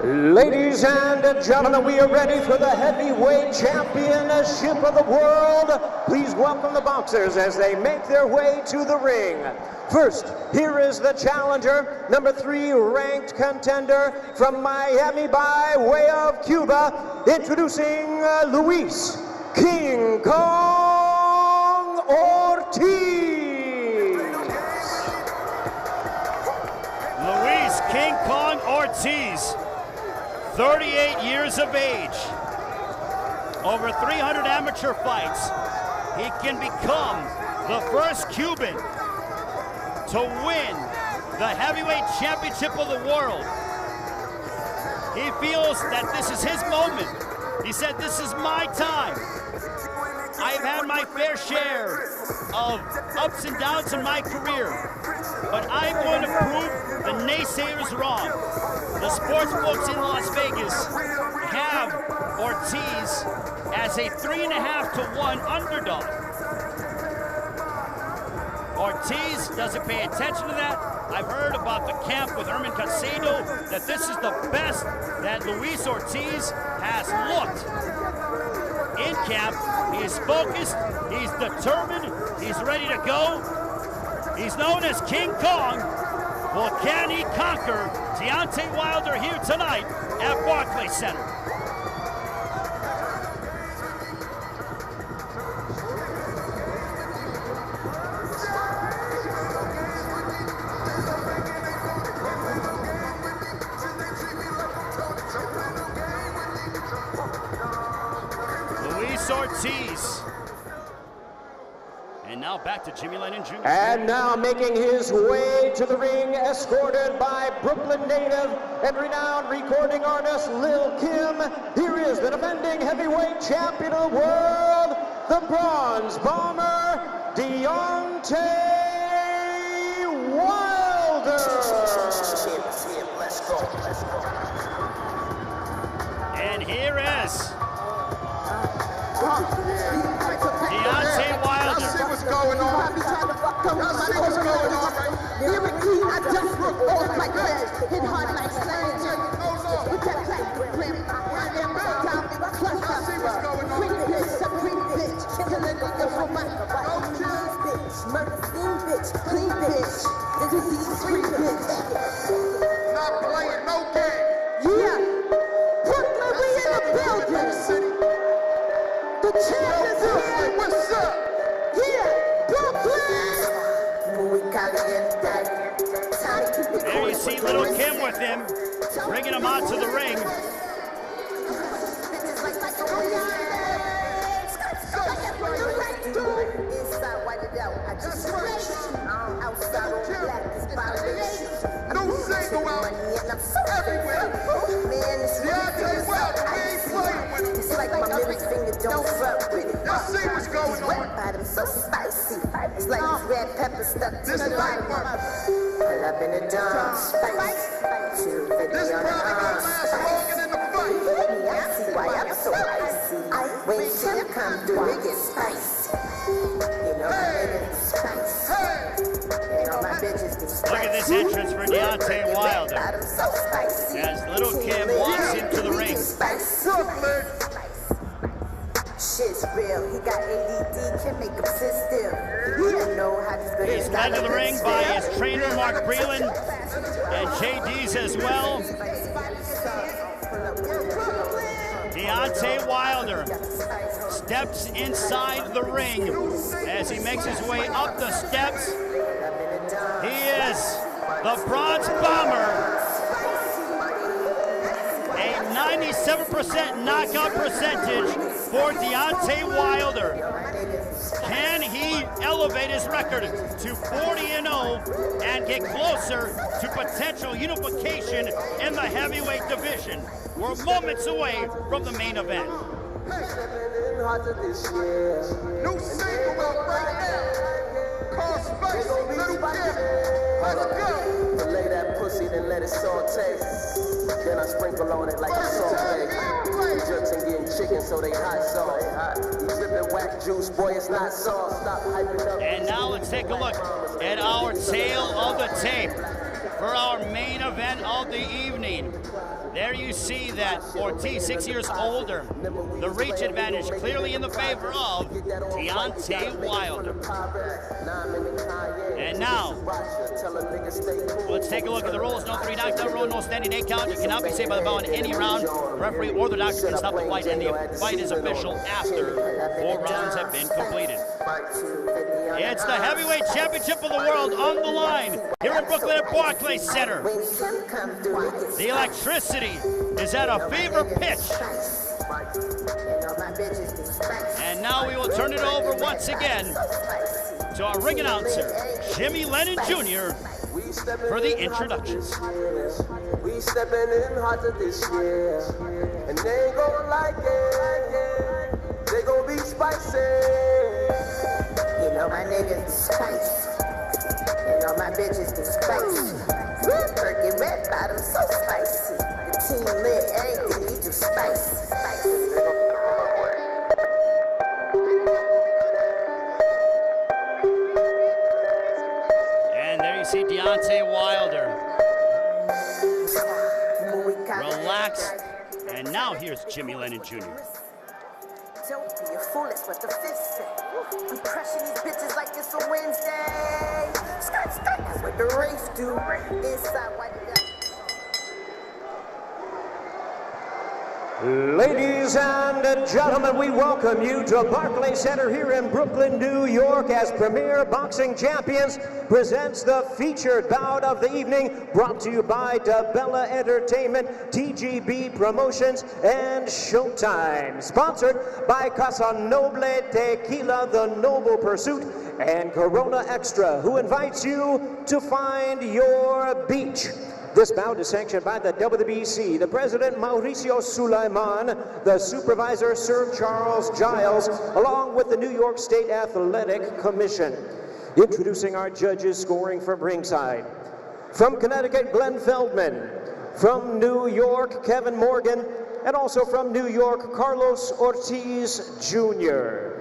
Ladies and gentlemen, we are ready for the heavyweight championship of the world. Please welcome the boxers as they make their way to the ring. First, here is the challenger, number 3 ranked contender from Miami by way of Cuba, introducing Luis King Kong Ortiz. Luis King Kong Ortiz, 38 years of age, over 300 amateur fights. He can become the first Cuban to win the heavyweight championship of the world. He feels that this is his moment. He said, "This is my time. I've had my fair share of ups and downs in my career, but I'm going to prove the naysayers wrong." The sports books in Las Vegas have Ortiz as a 3.5 to 1 underdog. Ortiz doesn't pay attention to that. I've heard about the camp with Herman Casado, that this is the best that Luis Ortiz has looked. In camp, he is focused, he's determined, he's ready to go. He's known as King Kong. Well, can he conquer Deontay Wilder here tonight at Barclays Center? Luis Ortiz. And now back to Jimmy Lennon Jr. And now making his way to the ring, escorted by Brooklyn native and renowned recording artist Lil Kim. Here is the defending heavyweight champion of the world, the Bronze Bomber, Deontay Wilder. And here is Deontay Wilder. Y'all see what's going on? Y'all see what's going on, right? Lyrically, I just look off like that. Hit hard like slang. With that black rim, I am the top cluster. Bring this, supreme bitch. Killing the woman. Bitch, murder scene bitch, clean bitch. Disease free bitch. Not playing no game. Yeah. Brooklyn, we in the building. The champ is here. What's up? Yeah, Brooklyn. There you see Little Kim with him, bringing him out to the ring. No single out everywhere. Deontay Wilder, we ain't playing with him. It's like my middle finger don't fuck with it. Y'all see what's going on? Bottom so spicy. It's like this red pepper stuck to This the bottom. right Pull up in the dawn, spice. This probably gonna last longer than the fight. I see why I'm so icy. When shit come through, it gets spicy. You know, it's spicy. And all my bitches be spicy. Look at this entrance for Deontay Wilder Bottom so spicy. as Little Kim walks into the ring. Shit's real. He got ADD, can make him sit still. You don't know how this good He's led to the ring by his trainer, Mark Breland, and JD's as well. Deontay Wilder steps inside the ring as he makes his way up the steps. He is the Bronze Bomber. A 97% knockout percentage for Deontay Wilder. Can he elevate his record to 40-0 and get closer to potential unification in the heavyweight division? We're moments away from the main event. New single out right now. Called Space, Little Kim. Let's go. Lay that pussy, then let it saute. Then I sprinkle on it like a sauce. Jerks and getting chicken so they hot sauce. You dripping whack juice, boy, it's not sauce. Stop hyping up. And now let's take a look at our tale of the tape. for our main event of the evening. There you see that Ortiz, 6 years older. The reach advantage clearly in the favor of Deontay Wilder. And now, let's take a look at the rules. No 3 knockdown rule, no standing 8 count. You cannot be saved by the bell in any round. The referee or the doctor can stop the fight, and the fight is official after 4 rounds have been completed. It's the heavyweight championship of the world on the line here in Brooklyn at Barclays Center. The electricity is at a fever pitch. And now we will turn it over once again to our ring announcer, Jimmy Lennon Jr., for the introductions. We stepping in hotter this year, and they ain't gonna like it. They gonna be spicy. You know my niggas spicy. You know my bitches be spicy. Perky red bottom so spicy. The team lit, everything we do spicy. And there you see Deontay Wilder. Relax. And now here's Jimmy Lennon Jr. Don't be a foolish, what the fifth say. I'm crushing these bitches like it's a Wednesday. Skirt, skirt, that's what the race do. Inside, why you got... Ladies and gentlemen, we welcome you to Barclays Center here in Brooklyn, New York, as Premier Boxing Champions presents the featured bout of the evening, brought to you by DeBella Entertainment, TGB Promotions, and Showtime. Sponsored by Casa Noble Tequila, The Noble Pursuit, and Corona Extra, who invites you to find your beach. This bout is sanctioned by the WBC, the president Mauricio Sulaiman, the supervisor Sir Charles Giles, along with the New York State Athletic Commission. Introducing our judges scoring from ringside. From Connecticut, Glenn Feldman. From New York, Kevin Morgan. And also from New York, Carlos Ortiz Jr.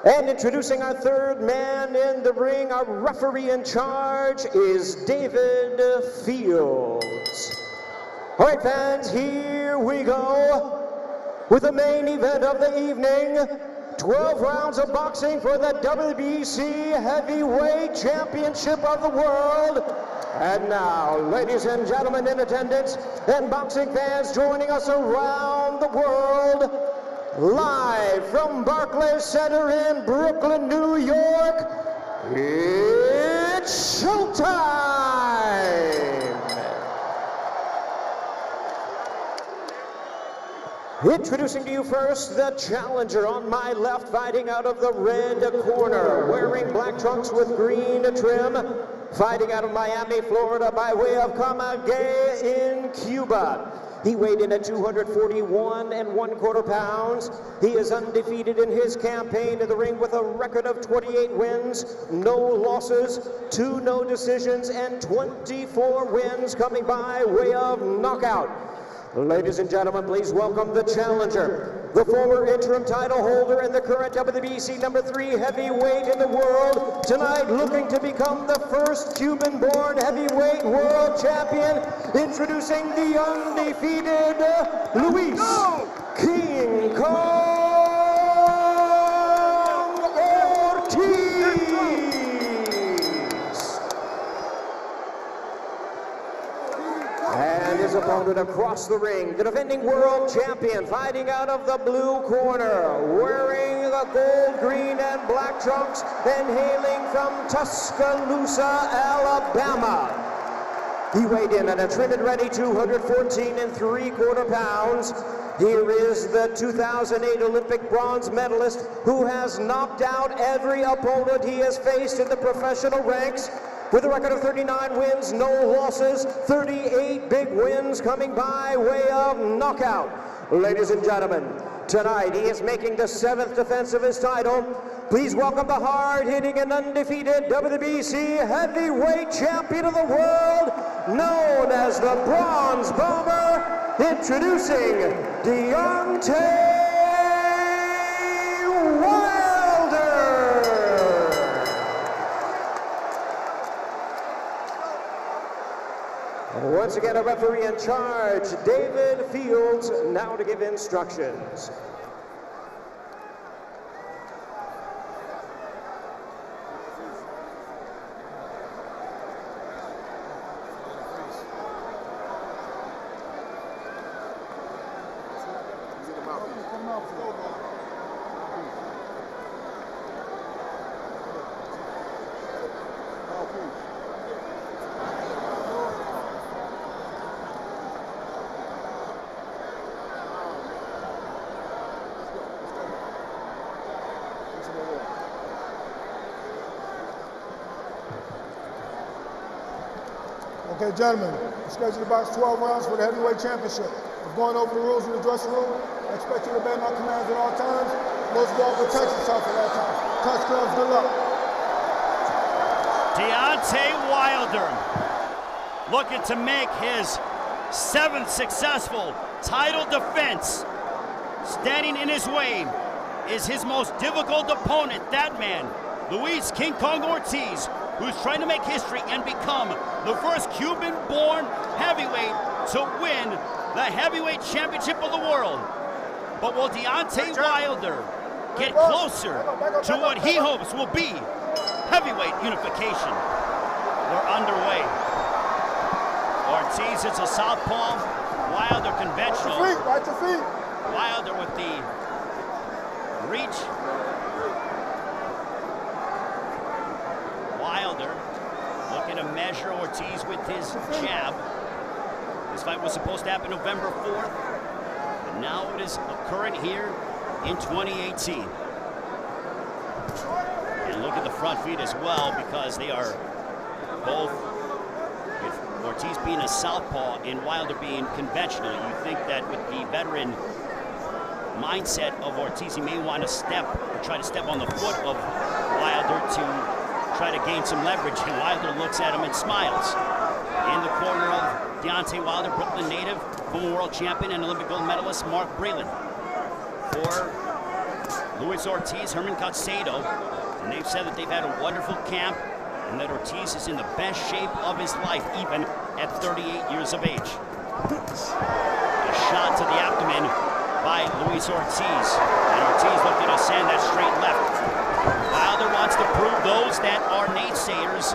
And introducing our third man in the ring, our referee in charge is David Fields. All right, fans, here we go with the main event of the evening. 12 rounds of boxing for the WBC Heavyweight Championship of the World. And now, ladies and gentlemen in attendance and boxing fans joining us around the world, live from Barclays Center in Brooklyn, New York, it's showtime! Introducing to you first, the challenger on my left, fighting out of the red corner, wearing black trunks with green trim, fighting out of Miami, Florida, by way of Camagüey in Cuba. He weighed in at 241 1/4 pounds. He is undefeated in his campaign in the ring with a record of 28 wins, no losses, 2 no decisions, and 24 wins coming by way of knockout. Ladies and gentlemen, please welcome the challenger, the former interim title holder and the current WBC #3 heavyweight in the world, tonight looking to become the first Cuban-born heavyweight world champion, introducing the undefeated Luis King Kong Ortiz. And his opponent across the ring, the defending world champion, fighting out of the blue corner, wearing the gold, green, and black trunks, and hailing from Tuscaloosa, Alabama. He weighed in at a trim and ready 214 3/4 pounds. Here is the 2008 Olympic bronze medalist who has knocked out every opponent he has faced in the professional ranks, with a record of 39 wins, no losses, 38 big wins coming by way of knockout. Ladies and gentlemen, tonight he is making the 7th defense of his title. Please welcome the hard-hitting and undefeated WBC heavyweight champion of the world, known as the Bronze Bomber, introducing Deontay Wilder. Once again, a referee in charge, David Fields, now to give instructions. Okay, gentlemen, we're scheduled about 12 rounds for the heavyweight championship. We're going over the rules in the dressing room. I expect you to obey my commands at all times. Most of all, protect yourself at all times. Touch gloves, good luck. Deontay Wilder looking to make his 7th successful title defense. Standing in his way is his most difficult opponent, that man, Luis King Kong Ortiz, who's trying to make history and become the first Cuban-born heavyweight to win the heavyweight championship of the world. But will Deontay Wilder get closer to what he hopes will be heavyweight unification? We're underway. Ortiz is a southpaw, Wilder conventional. Watch your feet. Wilder with the reach. Wilder looking to measure Ortiz with his jab. This fight was supposed to happen November 4th, but now it is occurring here in 2018. And look at the front feet as well, because they are both, with Ortiz being a southpaw and Wilder being conventional. You think that with the veteran mindset of Ortiz, he may want to step or try to step on the foot of Wilder to try to gain some leverage, and Wilder looks at him and smiles. In the corner of Deontay Wilder, Brooklyn native, former world champion and Olympic gold medalist Mark Breland. For Luis Ortiz, Herman Caicedo, and they've said that they've had a wonderful camp and that Ortiz is in the best shape of his life, even at 38 years of age. A shot to the abdomen by Luis Ortiz, and Ortiz looking to send that straight left. Wilder wants to prove those that are naysayers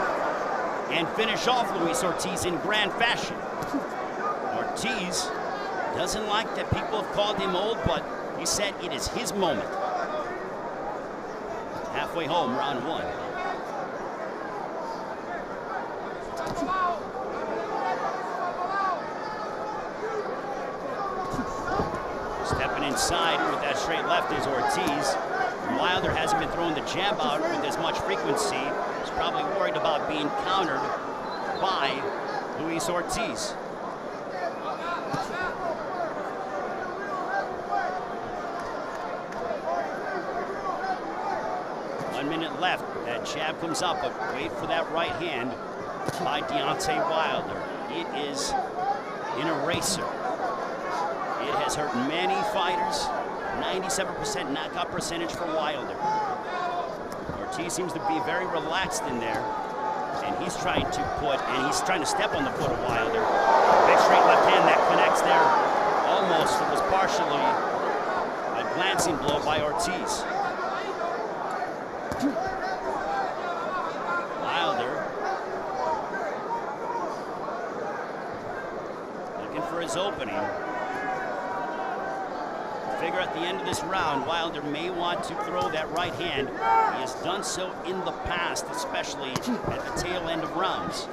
and finish off Luis Ortiz in grand fashion. Ortiz doesn't like that people have called him old, but he said it is his moment. Halfway home, round 1. Stepping inside with that straight left is Ortiz. Wilder hasn't been throwing the jab out with as much frequency. He's probably worried about being countered by Luis Ortiz. 1 minute left. That jab comes up, but wait for that right hand by Deontay Wilder. It is an eraser. It has hurt many fighters. 97% knockout percentage for Wilder. Ortiz seems to be very relaxed in there, and he's trying to step on the foot of Wilder. Big straight left hand that connects there. Almost, it was partially a glancing blow by Ortiz. Wilder looking for his opening. Figure at the end of this round, Wilder may want to throw that right hand. He has done so in the past, especially at the tail end of rounds.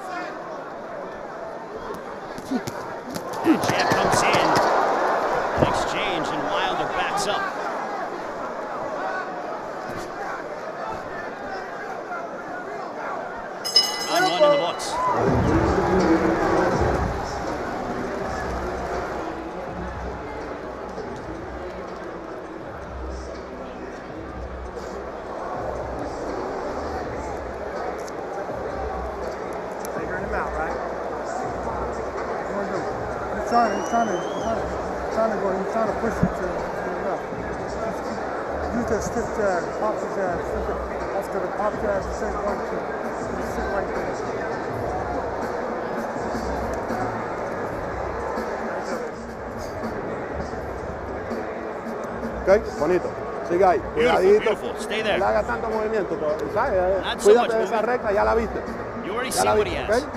That jab comes in, an exchange, and Wilder backs up. Round 1 in the books. He's trying to push it to the left. Use that stiff jab, pop the jab, after the pop jab, say 1, 2. Just sit right there. ¿ok? Bonito. Sigue ahí. Beautiful, Cuidadito. beautiful. Stay there. No le hagas tanto movimiento, ¿sabes? Not so much Cuídate de esa movement. recta, ya la viste. You already Ya see la what he viste, has. ¿ok?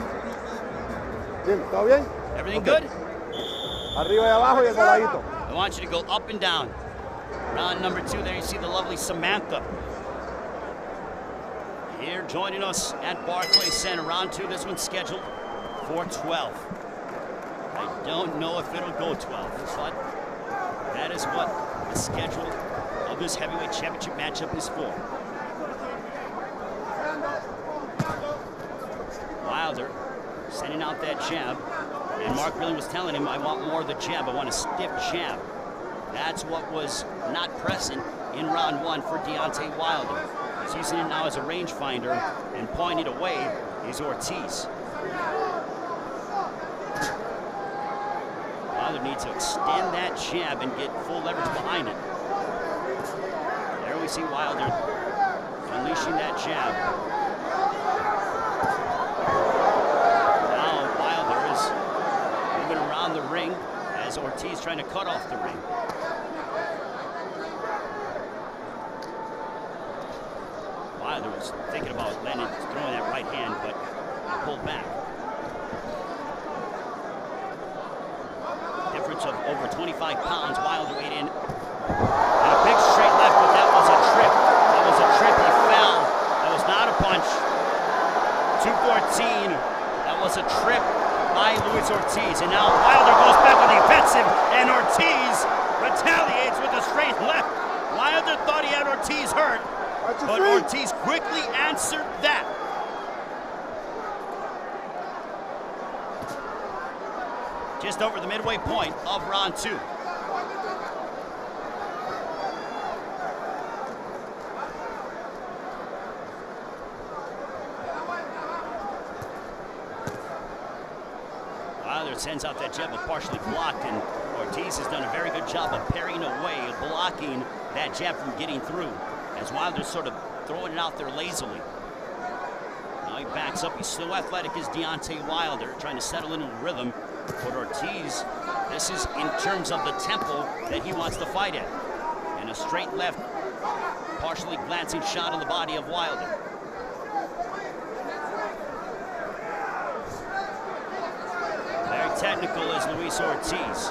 Bien, ¿todo bien? Everything Ok. good? Arriba y abajo y el coladito. I want you to go up and down. Round number 2, there you see the lovely Samantha. Here joining us at Barclays Center. Round 2, this one's scheduled for 12. I don't know if it'll go 12, but that is what the schedule of this heavyweight championship matchup is for. Wilder sending out that jab, and Mark really was telling him, I want more of the jab, I want a stiff jab. That's what was not present in round 1 for Deontay Wilder. He's using it now as a rangefinder, and pointing away is Ortiz. Wilder needs to extend that jab and get full leverage behind it. There we see Wilder unleashing that jab. Now Wilder is moving around the ring as Ortiz trying to cut off the ring. Wilder was thinking about throwing that right hand, but pulled back. Difference of over 25 pounds. Wilder weighed in. And a big straight left, but that was a trip. That was a trip. He fell. That was not a punch. 214. That was a trip by Luis Ortiz. And now Wilder goes back on the offensive, and Ortiz retaliates with a straight left. Wilder thought he had Ortiz hurt, but Ortiz quickly answered that. Just over the midway point of round 2. Wilder sends out that jab, but partially blocked, and Ortiz has done a very good job of parrying away, blocking that jab from getting through, as Wilder's sort of throwing it out there lazily. Now he backs up. He's so athletic as Deontay Wilder, trying to settle into a rhythm. But Ortiz, this is in terms of the tempo that he wants to fight at. And a straight left, partially glancing shot on the body of Wilder. Very technical is Luis Ortiz.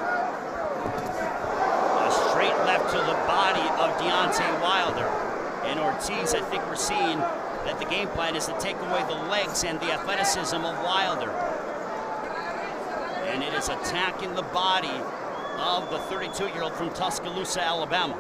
A straight left to the body of Deontay Wilder. And Ortiz, I think we're seeing that the game plan is to take away the legs and the athleticism of Wilder. And it is attacking the body of the 32-year-old from Tuscaloosa, Alabama.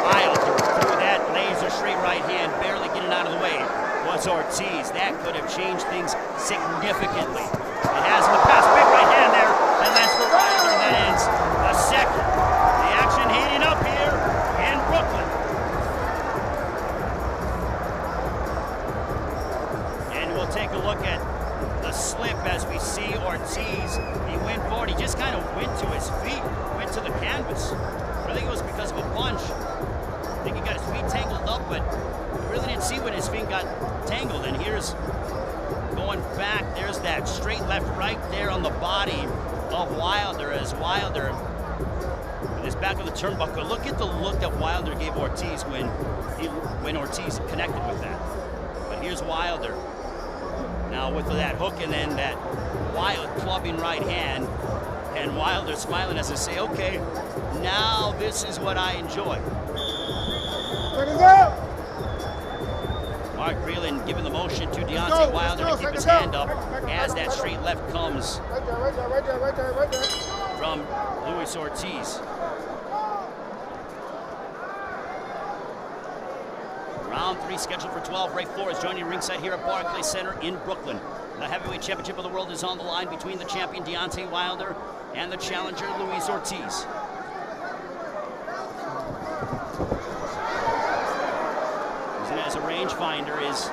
Wilder threw that laser straight right hand, barely getting out of the way, was Ortiz. That could have changed things significantly. It has in the past. Big right hand there, and that's for Wilder, and that ends the second. The action heating up here in Brooklyn. And we'll take a look at the slip as we see Ortiz. He went forward. He just kind of went to his feet, went to the canvas. I think it was because of a punch. I think he got his feet tangled up, but we really didn't see when his feet got tangled. And here's going back. There's that straight left right there on the body of Wilder, as Wilder with his back on the turnbuckle. Look at the look that Wilder gave Ortiz when Ortiz connected with that. But here's Wilder now with that hook and then that wild clubbing right hand, and Wilder smiling as I say, okay, now this is what I enjoy. Mark Breland giving the motion to Deontay Wilder to keep his hand up as that straight left comes from Luis Ortiz. Round 3 scheduled for 12. Ray Flores joining ringside here at Barclays Center in Brooklyn. The heavyweight championship of the world is on the line between the champion Deontay Wilder and the challenger Luis Ortiz. Using it as a rangefinder is,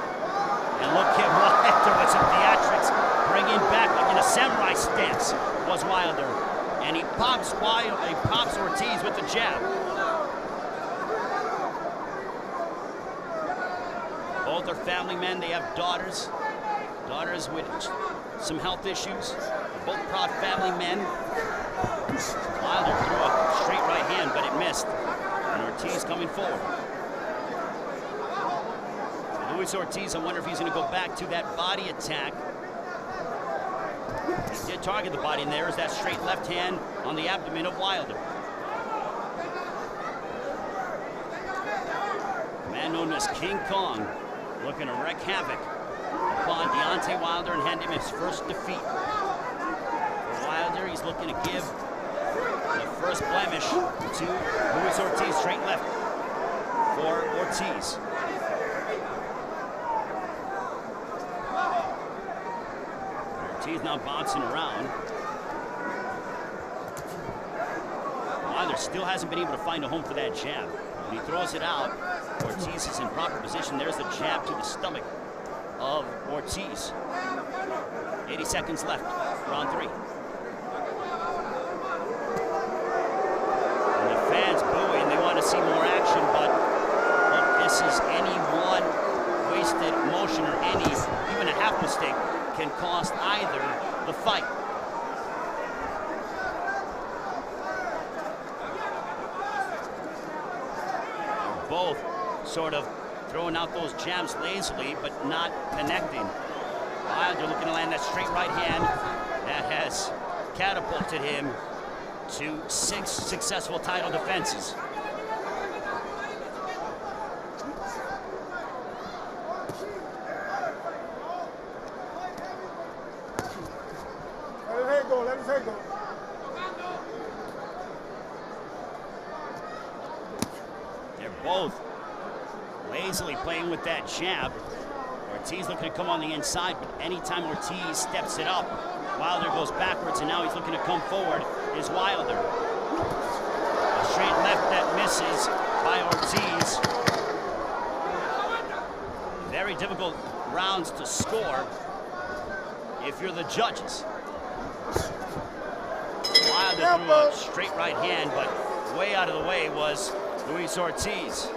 and look at Wilder with some theatrics, bringing back like in a samurai stance was Wilder, and he pops Ortiz with the jab. Both both are family men. They have daughters with some health issues. Both proud family men. Wilder threw a straight right hand, but it missed. And Ortiz coming forward. Luis Ortiz, I wonder if he's going to go back to that body attack. He did target the body, and there is that straight left hand on the abdomen of Wilder. A man known as King Kong, looking to wreak havoc upon Deontay Wilder and hand him his first defeat. For Wilder, he's looking to give the first blemish to Luis Ortiz, straight left for Ortiz. Ortiz now bouncing around. Wilder still hasn't been able to find a home for that jab. When he throws it out, Ortiz is in proper position. There's the jab to the stomach of Ortiz. 80 seconds left, round 3. And the fans booing, they want to see more action, but look, this is any one wasted motion or any, even a half mistake can cost either the fight. They're both sort of throwing out those jabs lazily, but not connecting. Wilder looking to land that straight right hand that has catapulted him to 6 successful title defenses. Let his head go. They're both lazily playing with that jab. Ortiz looking to come on the inside, but anytime Ortiz steps it up, Wilder goes backwards, and now he's looking to come forward is Wilder. A straight left that misses by Ortiz. Very difficult rounds to score if you're the judges. Wilder threw a straight right hand, but way out of the way was Luis Ortiz.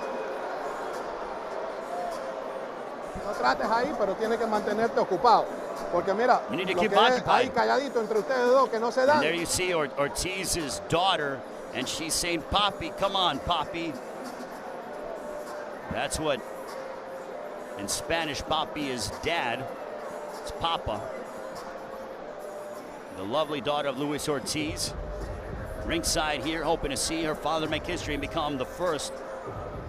No trates ahí, pero tienes que mantenerte ocupado. Porque mira, You need to lo keep que es occupied. ahí calladito entre ustedes dos que no se dan. And there you see Ortiz's daughter, and she's saying, "Papi, come on, Papi." That's what, in Spanish, Papi is dad. It's Papa. The lovely daughter of Luis Ortiz. Ringside here, hoping to see her father make history and become the first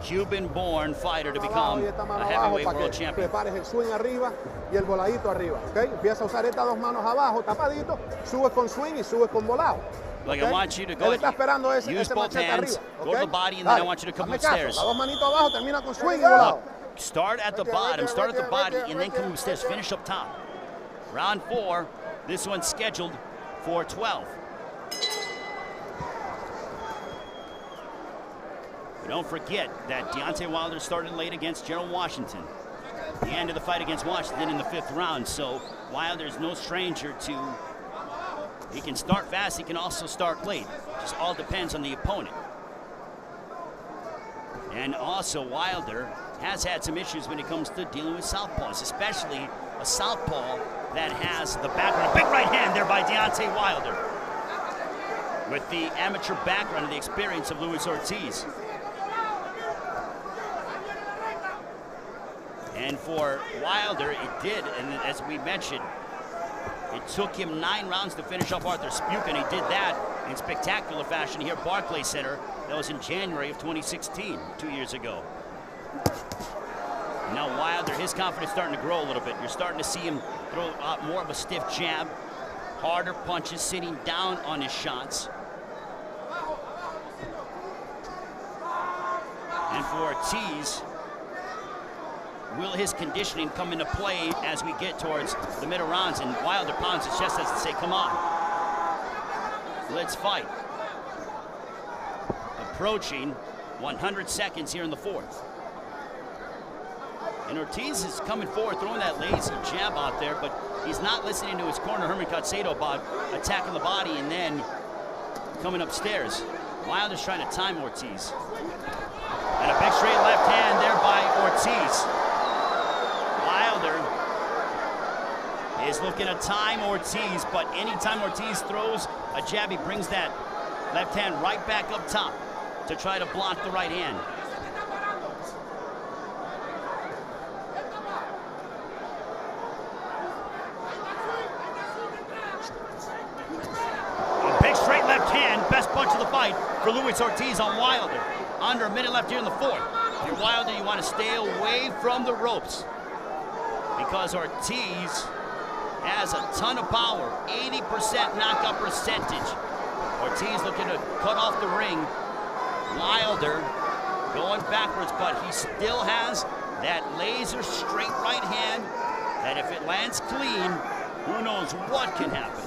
Cuban-born fighter to become a heavyweight world champion. Prepares el swing arriba y el voladito arriba, ¿ok? Empieza a usar estas dos manos abajo, tapadito, subes con swing y subes con volado. Like, ¿okay? I want you to Él go está esperando ese use both machete hands, arriba, go to ¿ok? the body, and then I Dale, want you to come hazme caso, upstairs. las dos manitos abajo, termina con swing y volado. Start at the bottom, start at the body, and then come upstairs, finish up top. Round 4, this one's scheduled for 12. But don't forget that Deontay Wilder started late against Gerald Washington. The end of the fight against Washington in the 5th round, so Wilder's no stranger to, he can start fast, he can also start late. Just all depends on the opponent. And also Wilder has had some issues when it comes to dealing with southpaws, especially a southpaw that has the background. Big right hand there by Deontay Wilder, with the amateur background and the experience of Luis Ortiz. And for Wilder, it did, and as we mentioned, it took him 9 rounds to finish off Arthur Spuke, and he did that in spectacular fashion here at Barclays Center. That was in January of 2016, 2 years ago. Now Wilder, his confidence starting to grow a little bit. You're starting to see him throw out more of a stiff jab, harder punches, sitting down on his shots. And for Ortiz, will his conditioning come into play as we get towards the middle rounds? And Wilder pounds his chest as to say, come on, let's fight. Approaching 100 seconds here in the 4th. And Ortiz is coming forward, throwing that lazy jab out there, but he's not listening to his corner, Herman Caicedo, about attacking the body and then coming upstairs. Wilder's trying to time Ortiz. And a big straight left hand there by Ortiz. is looking to time Ortiz, but anytime Ortiz throws a jab, he brings that left hand right back up top to try to block the right hand. A big straight left hand, best punch of the fight for Luis Ortiz on Wilder. Under a minute left here in the fourth. If you're Wilder, you want to stay away from the ropes because Ortiz has a ton of power, 80% knockout percentage. Ortiz looking to cut off the ring. Wilder going backwards, but he still has that laser straight right hand that if it lands clean, who knows what can happen.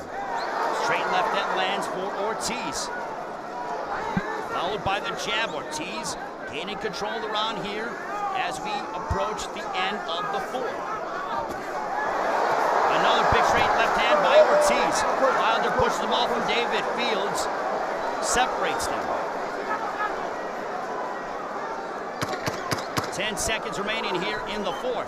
Straight left that lands for Ortiz. Followed by the jab. Ortiz gaining control around here as we approach the end of the fourth. Another big straight left hand by Ortiz. Wilder pushes them off from David Fields, separates them. 10 seconds remaining here in the fourth.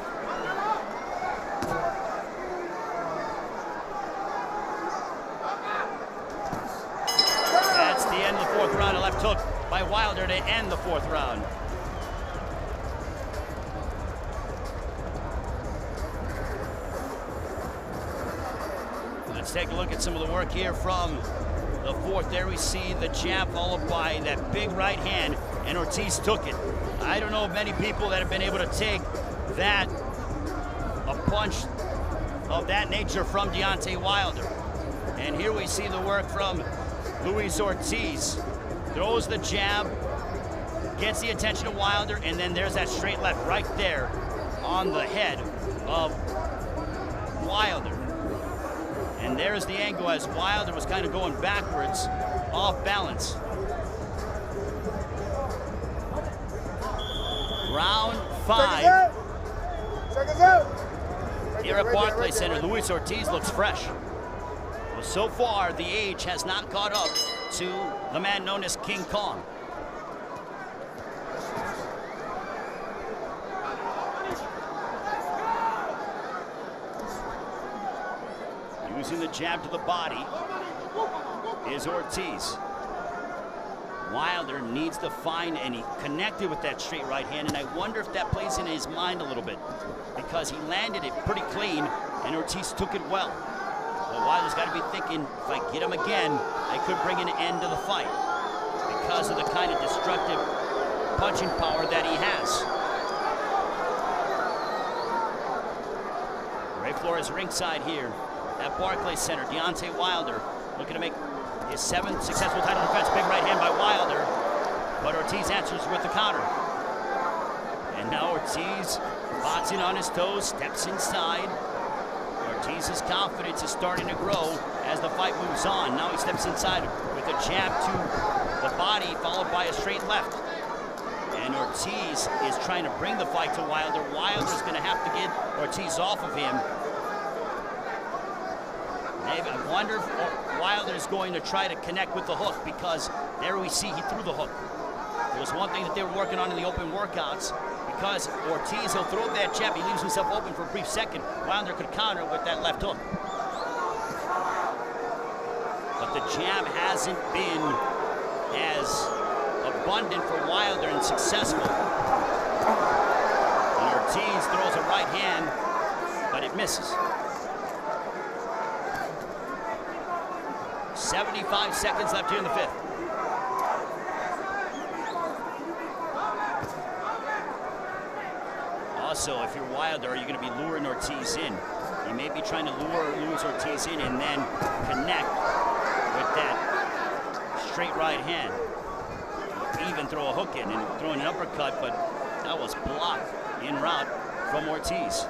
That's the end of the fourth round. A left hook by Wilder to end the fourth round. Let's take a look at some of the work here from the fourth. There we see the jab followed by that big right hand, and Ortiz took it. I don't know of many people that have been able to take that, a punch of that nature from Deontay Wilder. And here we see the work from Luis Ortiz. Throws the jab, gets the attention of Wilder, and then there's that straight left right there on the head of Wilder. And there's the angle as Wilder was kind of going backwards, off balance. Round 5. Seconds out. Here at Barclays Center, Luis Ortiz looks fresh. Well, so far, the age has not caught up to the man known as King Kong. Using the jab to the body is Ortiz. Wilder needs to find, and he connected with that straight right hand, and I wonder if that plays in his mind a little bit because he landed it pretty clean and Ortiz took it well. But Wilder's got to be thinking, if I get him again, I could bring an end to the fight because of the kind of destructive punching power that he has. Ray Flores ringside here at Barclays Center. Deontay Wilder looking to make his 7th successful title defense. Big right hand by Wilder, but Ortiz answers with the counter. And now Ortiz boxing on his toes, steps inside. Ortiz's confidence is starting to grow as the fight moves on. Now he steps inside with a jab to the body, followed by a straight left. And Ortiz is trying to bring the fight to Wilder. Wilder's going to have to get Ortiz off of him. I wonder if Wilder's going to try to connect with the hook because there we see he threw the hook. It was one thing that they were working on in the open workouts because Ortiz, he'll throw that jab, he leaves himself open for a brief second. Wilder could counter with that left hook. But the jab hasn't been as abundant for Wilder and successful. And Ortiz throws a right hand, but it misses. 75 seconds left here in the fifth. Also, if you're Wilder, are you going to be luring Ortiz in? You may be trying to lure Luis Ortiz in and then connect with that straight right hand. Even throw a hook in and throw an uppercut, but that was blocked en route from Ortiz.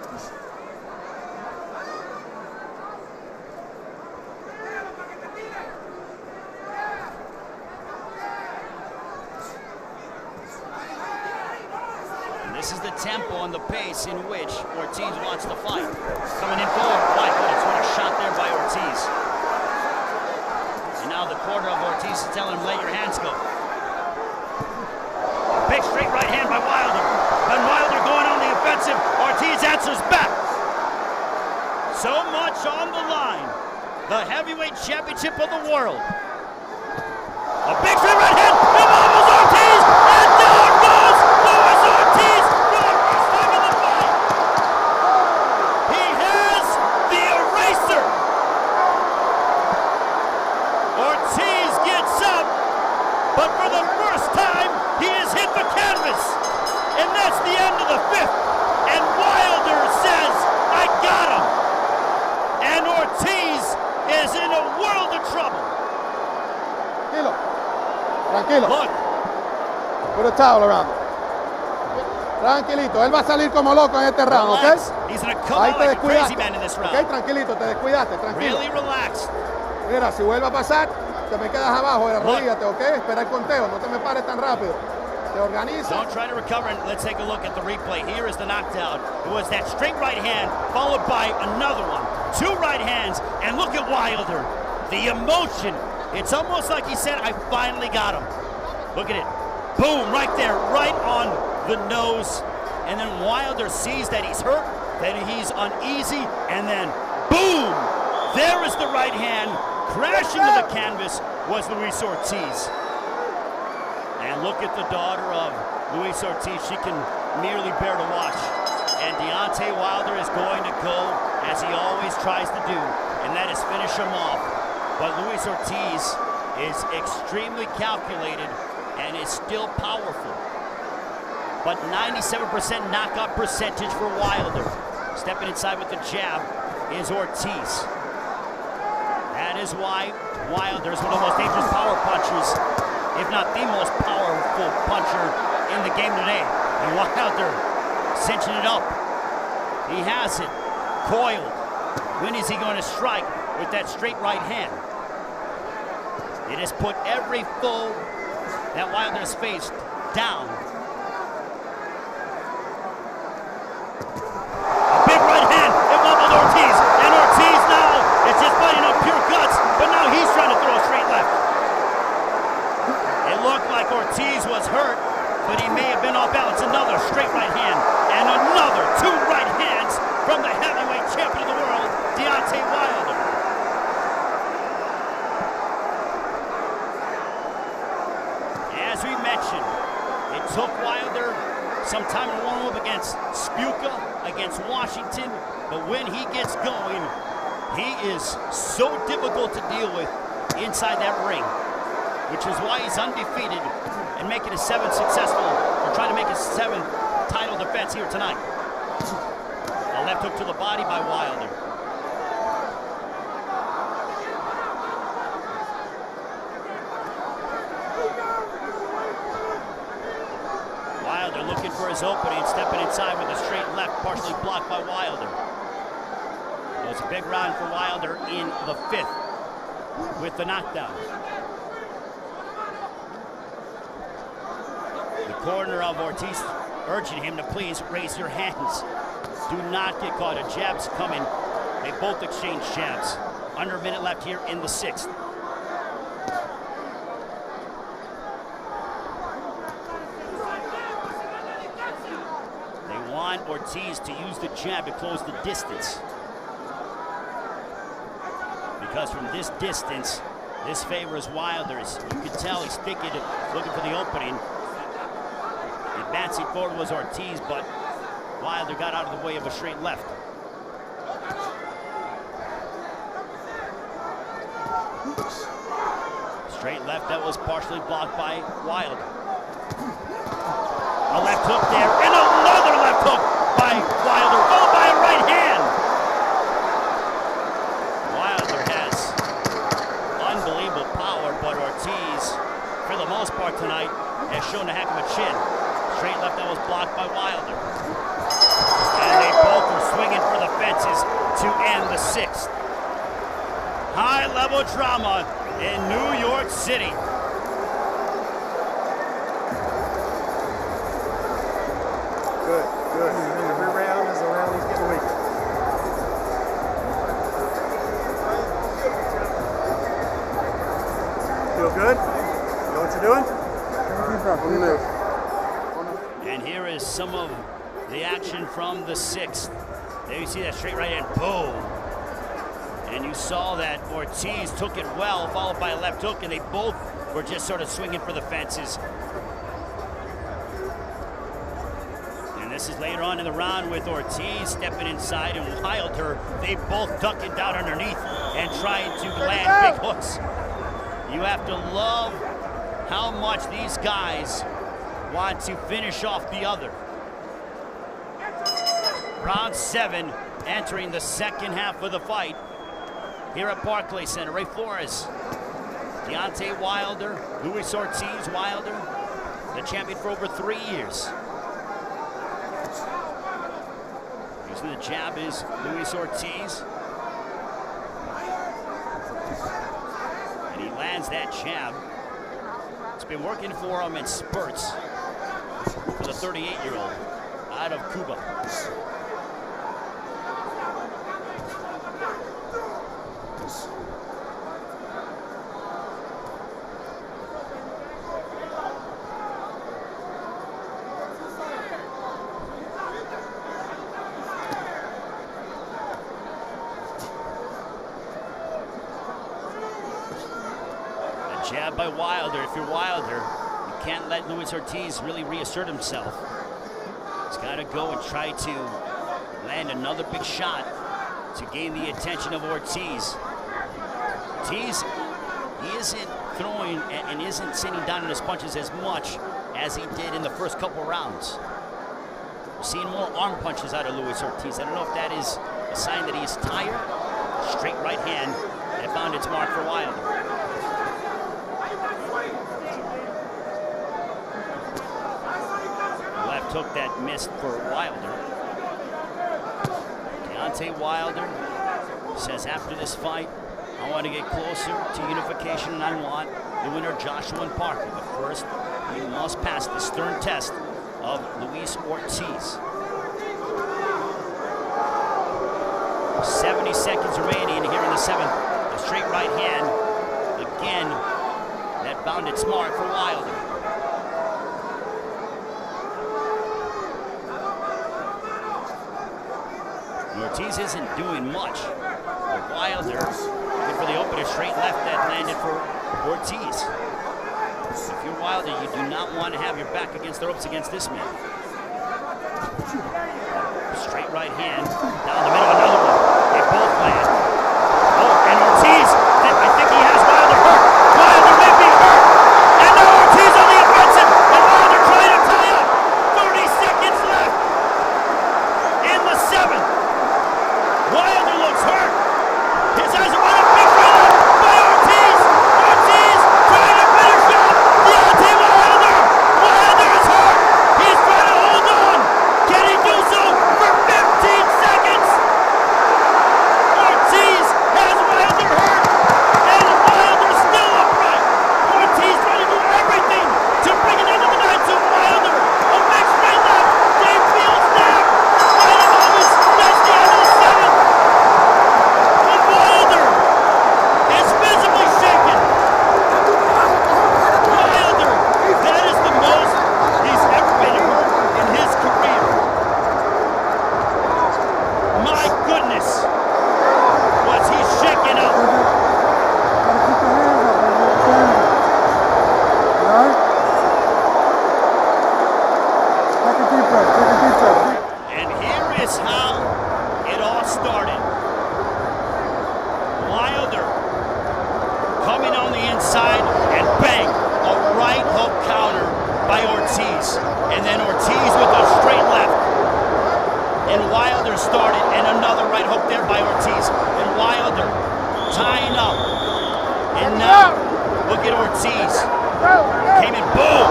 This is the tempo and the pace in which Ortiz wants to fight. Coming in forward, my goodness, what a shot there by Ortiz. And now the corner of Ortiz is telling him, let your hands go. Big straight right hand by Wilder. And Wilder going on the offensive. Ortiz answers back. So much on the line. The heavyweight championship of the world. A big straight right hand. It wobbles Ortiz, and down goes Luis Ortiz for the first time in the fight. He has the eraser. Ortiz gets up, but for the first time, he has hit the canvas. And that's the end of the 5th. And Wilder says, I got him. And Ortiz is in a world of trouble. Tranquilo. Tranquilo. Look. Put a towel around him. Tranquilito. Él va a salir como loco en este round, ¿ok? He's going to come Ahí out te like a crazy descuidaste. man in this round. Ok, tranquilito, te descuidaste, tranquilo. Really relaxed. Mira, si vuelve a pasar, te me quedas abajo, arrodíllate, ¿ok? Espera el conteo, no te me pares tan rápido. Te organizas. Don't try to recover, and let's take a look at the replay. Here is the knockdown. It was that straight right hand, followed by another one. 2 right hands, and look at Wilder. The emotion. It's almost like he said, I finally got him. Look at it. Boom, right there, right on the nose. And then Wilder sees that he's hurt, that he's uneasy, and then boom! There is the right hand. Crashing to the canvas was Luis Ortiz. And look at the daughter of Luis Ortiz. She can merely bear to watch. And Deontay Wilder is going to go as he always tries to do, and that is finish him off. But Luis Ortiz is extremely calculated and is still powerful. But 97% knockout percentage for Wilder. Stepping inside with the jab is Ortiz. That is why Wilder is one of the most dangerous power punchers, if not the most powerful puncher in the game today. And Wilder cinching it up. He has it coiled. When is he going to strike with that straight right hand? It has put every foe that Wilder has faced down. A big right hand, it wobbled Ortiz, and Ortiz now is just fighting up pure guts, but now he's trying to throw a straight left. It looked like Ortiz was hurt, but he may have been off balance. Another straight right hand, and another 2 right hands from the heavyweight champion of the world, Deontay Wilder. As we mentioned, it took Wilder some time to warm up against Spuka, against Washington, but when he gets going, he is so difficult to deal with inside that ring, which is why he's undefeated and making his 7th successful, or trying to make his 7th title defense here tonight. A left hook to the body by Wilder. Wilder looking for his opening, stepping inside with a straight left, partially blocked by Wilder. It was a big round for Wilder in the 5th with the knockdown. The corner of Ortiz urging him to please raise your hands. Do not get caught. A jab's coming. They both exchange jabs. Under a minute left here in the 6th. They want Ortiz to use the jab to close the distance. Because from this distance, this favors Wilder's. You can tell he's thinking, looking for the opening. Advancing forward was Ortiz, but Wilder got out of the way of a straight left. Straight left that was partially blocked by Wilder. A left hook there, and another left hook by Wilder, followed by a right hand. Wilder has unbelievable power, but Ortiz, for the most part tonight, has shown a heck of a chin. Straight left that was blocked by Wilder. And they both are swinging for the fences to end the 6th. High-level drama in New York City. Good, good. Every round is a round he's getting weak. Feel good? You know what you're doing? And here is some of the action from the 6th. There you see that straight right hand, boom. And you saw that Ortiz took it well, followed by a left hook, and they both were just sort of swinging for the fences. And this is later on in the round with Ortiz stepping inside and Wilder. They both ducking down underneath and trying to land big hooks. You have to love how much these guys want to finish off the other. Round 7, entering the second half of the fight here at Barclays Center. Ray Flores, Deontay Wilder, Luis Ortiz. Wilder, the champion for over 3 years. Using the jab is Luis Ortiz. And he lands that jab. It's been working for him in spurts for the 38-year-old out of Cuba. Jab by Wilder. If you're Wilder, you can't let Luis Ortiz really reassert himself. He's got to go and try to land another big shot to gain the attention of Ortiz. Ortiz, he isn't throwing and isn't sitting down in his punches as much as he did in the first couple rounds. We're seeing more arm punches out of Luis Ortiz. I don't know if that is a sign that he's tired. Straight right hand that found its mark for Wilder. Took that missed for Wilder. Deontay Wilder says after this fight, I want to get closer to unification and I want the winner Joshua Parker. But first, we must pass the stern test of Luis Ortiz. 70 seconds remaining here in the 7th. A straight right hand, again, that found its mark for Wilder. Ortiz isn't doing much, but Wilder looking for the opener, straight left that landed for Ortiz. If you're Wilder, you do not want to have your back against the ropes against this man. Straight right hand, down the middle, another one. They both land. Oh, and Ortiz, I think he has Wilder hurt. Wilder may be hurt. And now Ortiz on the offensive, and Wilder trying to tie up. 30 seconds left in the 7th. Wilder looks hurt. His eyes are wide open. Big right up by Ortiz. Ortiz trying to finish up. Deontay Wilder. Wilder is hurt. He's trying to hold on. Can he do so for 15 seconds? Ortiz has Wilder hurt. And Wilder still upright. Ortiz trying to do everything to bring it into the 9th to Wilder. A big straight left. Dave Fields now. Fighting moments. That's the end of the 7th. Wilder is visibly shaken. Wilder, that is the most he's ever been hurt in his career. My goodness, was he shaken up. And here is how it all started. Wilder coming on the inside and bang, a right hook counter by Ortiz. And then Ortiz with a straight left. And Wilder started and another right hook there by Ortiz. And Wilder tying up. And now look at Ortiz. Came in, boom,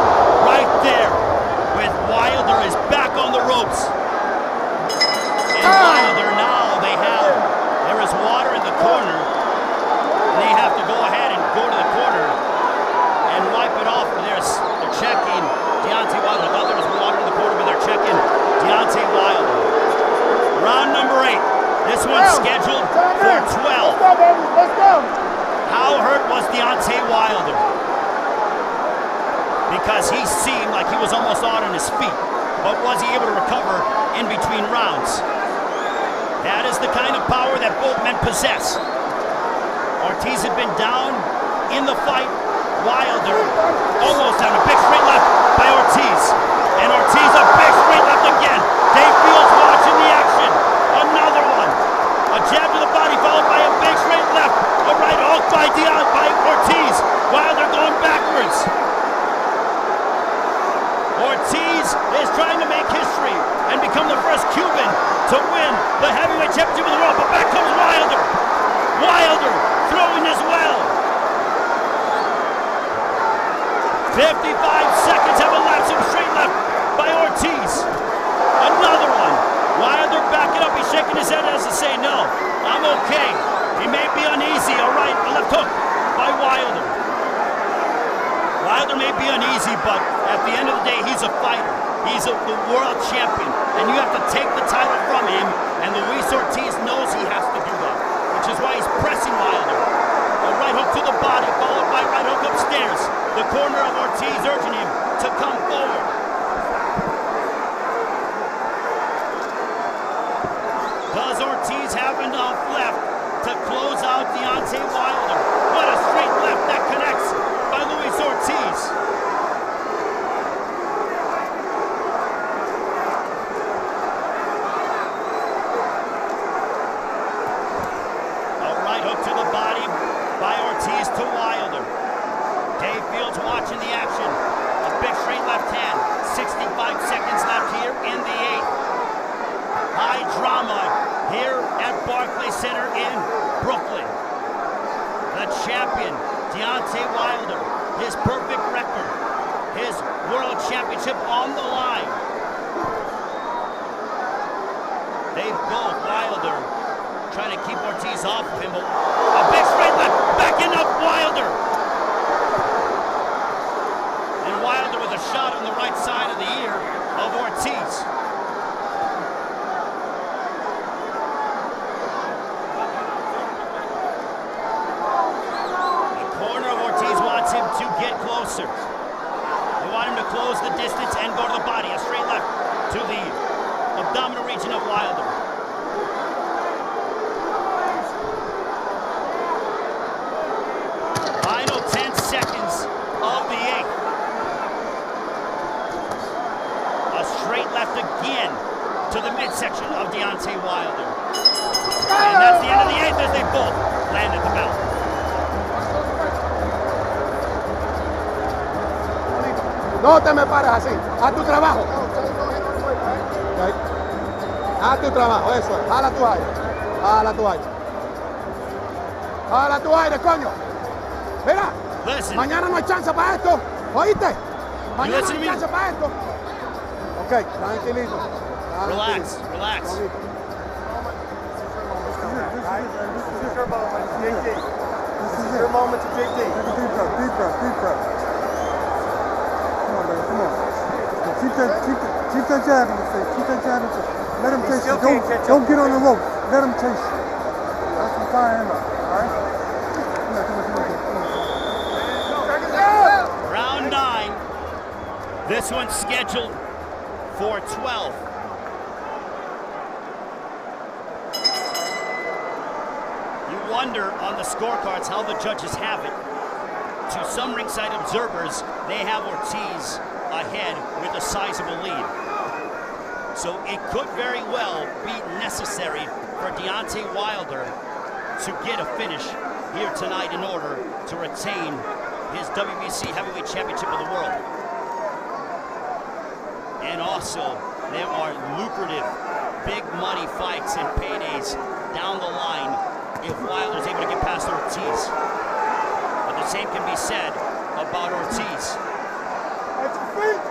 right there. With Wilder is back on the ropes. And Wilder now there is water in the corner. They have to go ahead and go to the corner and wipe it off. They're checking Deontay Wilder. I thought there was water in the corner, but they're checking Deontay Wilder. Round number 8. This one's scheduled for 12. Let's go. How hurt was Deontay Wilder? Because he seemed like he was almost out on his feet. But was he able to recover in between rounds? That is the kind of power that both men possess. Ortiz had been down in the fight. Wilder almost down. A big straight left by Ortiz. And Ortiz, a big straight left again. Dave Fields watching the action. Another one. A jab to the body followed by a big straight left. A right hook by Ortiz. Wilder going backwards. Ortiz is trying to make history and become the first Cuban to win the heavyweight championship of the world. But back comes Wilder. Wilder throwing as well. 55 seconds have elapsed. Some straight left by Ortiz. Another one. Wilder backing up. He's shaking his head as to say, no, I'm okay. He may be uneasy. All right, a left hook by Wilder. Wilder may be uneasy, but at the end of the day, he's a fighter. He's the world champion, and you have to take the title from him, and Luis Ortiz knows he has to do that, which is why he's pressing Wilder. A right hook to the body, followed by right hook upstairs. The corner of Ortiz urging him to come forward. Does Ortiz have enough left to close out Deontay Wilder? What a straight left that connects by Luis Ortiz. A right hook to the body by Ortiz to Wilder. Dave Fields watching the action. A big straight left hand. 65 seconds left here in the 8th. High drama here at Barclays Center in Brooklyn. The champion, Deontay Wilder, his perfect record, his world championship on the line. They both, Wilder, trying to keep Ortiz off of him, but a big straight left, backing up Wilder. And Wilder with a shot on the right side of the ear of Ortiz. Him to get closer. They want him to close the distance and go to the body. A straight left to the abdominal region of Wilder. Final 10 seconds of the 8th. A straight left again to the midsection of Deontay Wilder. And that's the end of the 8th as they both land at the bell. No te me pares así. Haz tu trabajo. Okay. Haz tu trabajo, eso es. Jala tu aire. Jala tu aire. Jala tu aire, coño. Mira. Listen. Mañana no hay chance para esto. ¿Oíste? Mañana no hay chance para esto. Ok, tranquilito. Relax, relax. This is your moment, JT. This is your moment to JT. Deep breath, deep breath, deep breath. Come on, baby, come on. Keep that jab in the face. Keep that jab in the face. Let him chase you. Don't get on the rope. Let him chase you. That's some fire him up, all right? Come on. Round 9. This one's scheduled for 12. You wonder on the scorecards how the judges have it. To some ringside observers, they have Ortiz ahead with a sizable lead. So it could very well be necessary for Deontay Wilder to get a finish here tonight in order to retain his WBC Heavyweight Championship of the world. And also, there are lucrative, big money fights and paydays down the line if Wilder's able to get past Ortiz. But the same can be said about Ortiz. At your feet.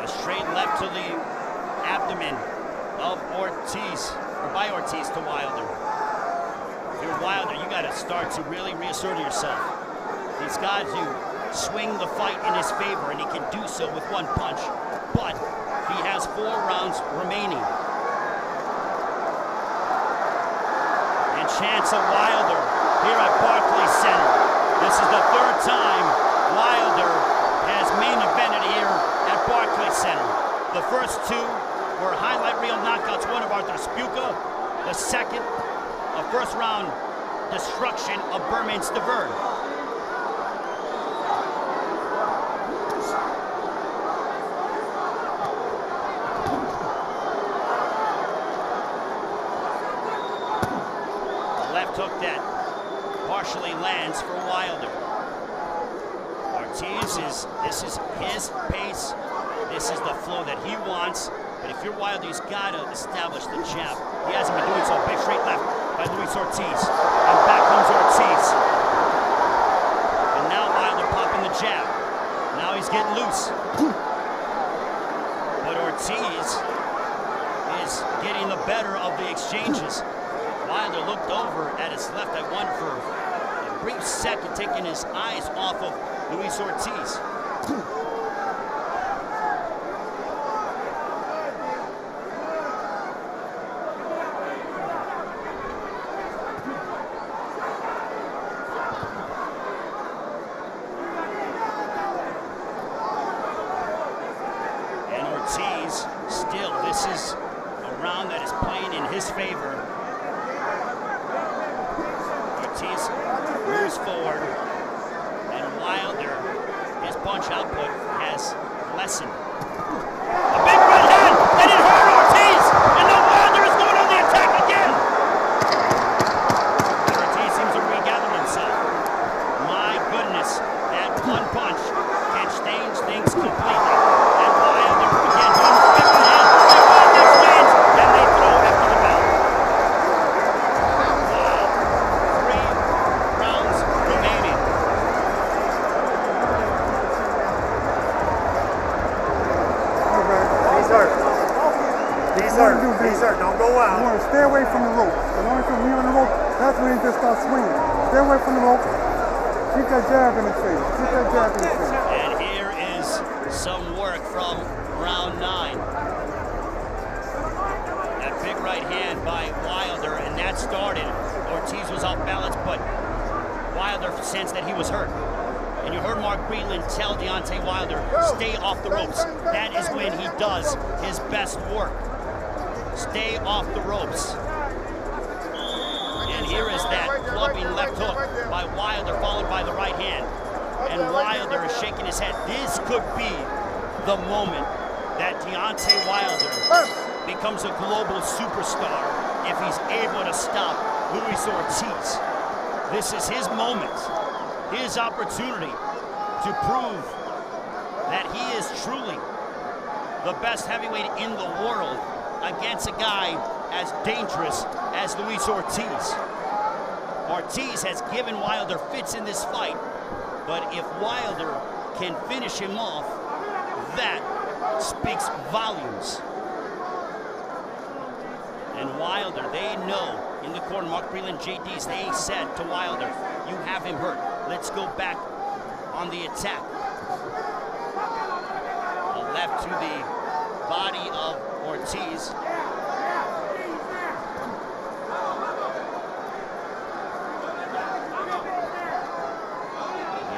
A straight left to the abdomen of Ortiz, or by Ortiz to Wilder. If you're Wilder, you got to start to really reassert yourself. He's got to swing the fight in his favor, and he can do so with one punch. But he has 4 rounds remaining. And chance of Wilder here at Barclays Center. This is the 3rd time Wilder has main evented here at Barclays Center. The first 2 were highlight reel knockouts. One of Arthur Spuka, the second, a first round destruction of Bermain Stavern. Left hook that partially lands for Wilder. Ortiz this is his pace. This is the flow that he wants. But if you're Wilder, he's got to establish the jab. He hasn't been doing so. Big straight left by Luis Ortiz. And back comes Ortiz. And now Wilder popping the jab. Now he's getting loose. But Ortiz is getting the better of the exchanges. Wilder looked over at his left. I wonder for a brief second, taking his eyes off of Luis Ortiz. And Ortiz, still, this is a round that is playing in his favor. Ortiz moves forward, and Wilder, his punch output has lessened. A big right hand, and it hurt Ortiz, and now Wilder is going on the attack again. And Ortiz seems to regather himself. My goodness, that one punch can change things completely. And Wilder again, one big right hand, they won the exchange, and they throw after the bell. He's hurt. Don't go out. You want to stay away from the rope. As long as you're on the rope, that's when he just starts swinging. Stay away from the rope. Keep that jab in his face. Keep that jab in his face. And here is some work from round 9. That big right hand by Wilder, and that started. Ortiz was off balance, but Wilder sensed that he was hurt. And you heard Mark Breland tell Deontay Wilder, stay off the ropes. That is when he does his best work. Stay off the ropes. And here is that clubbing left hook by Wilder, followed by the right hand. And Wilder is shaking his head. This could be the moment that Deontay Wilder becomes a global superstar if he's able to stop Luis Ortiz. This is his moment, his opportunity to prove that he is truly the best heavyweight in the world against a guy as dangerous as Luis Ortiz. Ortiz has given Wilder fits in this fight, but if Wilder can finish him off, that speaks volumes. And Wilder, they know in the corner, Mark Breland, JDs, they said to Wilder, you have him hurt. Let's go back on the attack. A left to the body of Ortiz.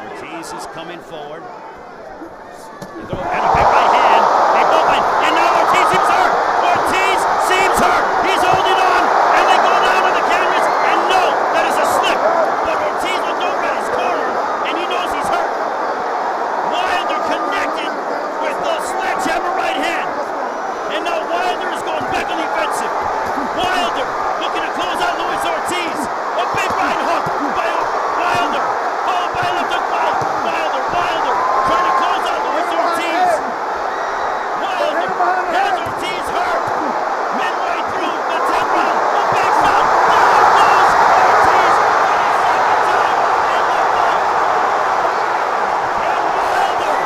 Ortiz is coming forward. And a big right hand. They both win. And now Ortiz seems hurt. Ortiz seems hurt. He's holding on. And they go down to the cameras. And no, that is a slip. But Ortiz looked over at his corner. And he knows he's hurt. Wilder connected with the sledgehammer right hand. And now Wilder is going back on the offensive. Wilder looking to close out Luis Ortiz. A big right hook by Wilder. Followed by a left hook by Wilder. Wilder trying to close out Luis Ortiz. Wilder has Ortiz hurt. Midway through the 10th round. A big shot. Down goes Ortiz. And Wilder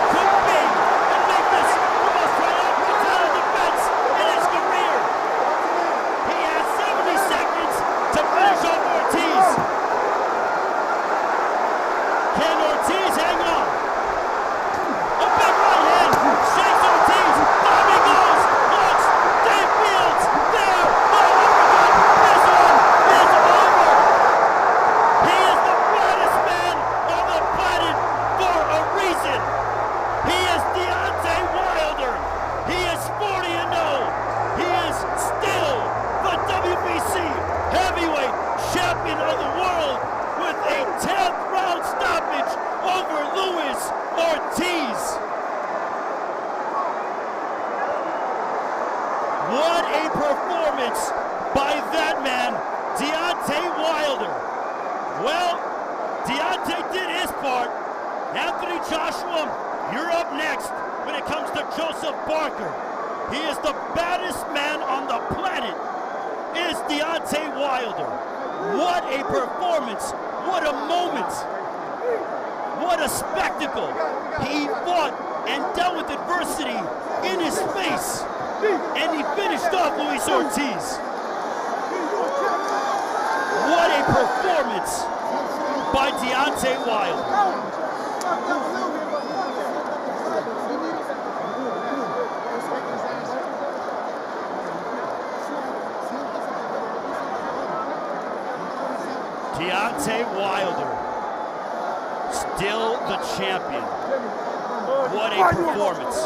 could be and make this the most triumphant title defense in his career. He has 70 seconds to finish off Ortiz. Can Ortiz hang on? A big right hand shakes Ortiz. Down he goes. Looks. Dave Fields. There. No uppercut. This one is over. He is the baddest man on the planet for a reason. He is Deontay Wilder. He is 40-0. Anthony Joshua, you're up next when it comes to Joseph Parker. He is the baddest man on the planet. Is Deontay Wilder. What a performance. What a moment. What a spectacle. He fought and dealt with adversity in his face. And he finished off Luis Ortiz. What a performance by Deontay Wilder. Deontay Wilder, still the champion. What a performance.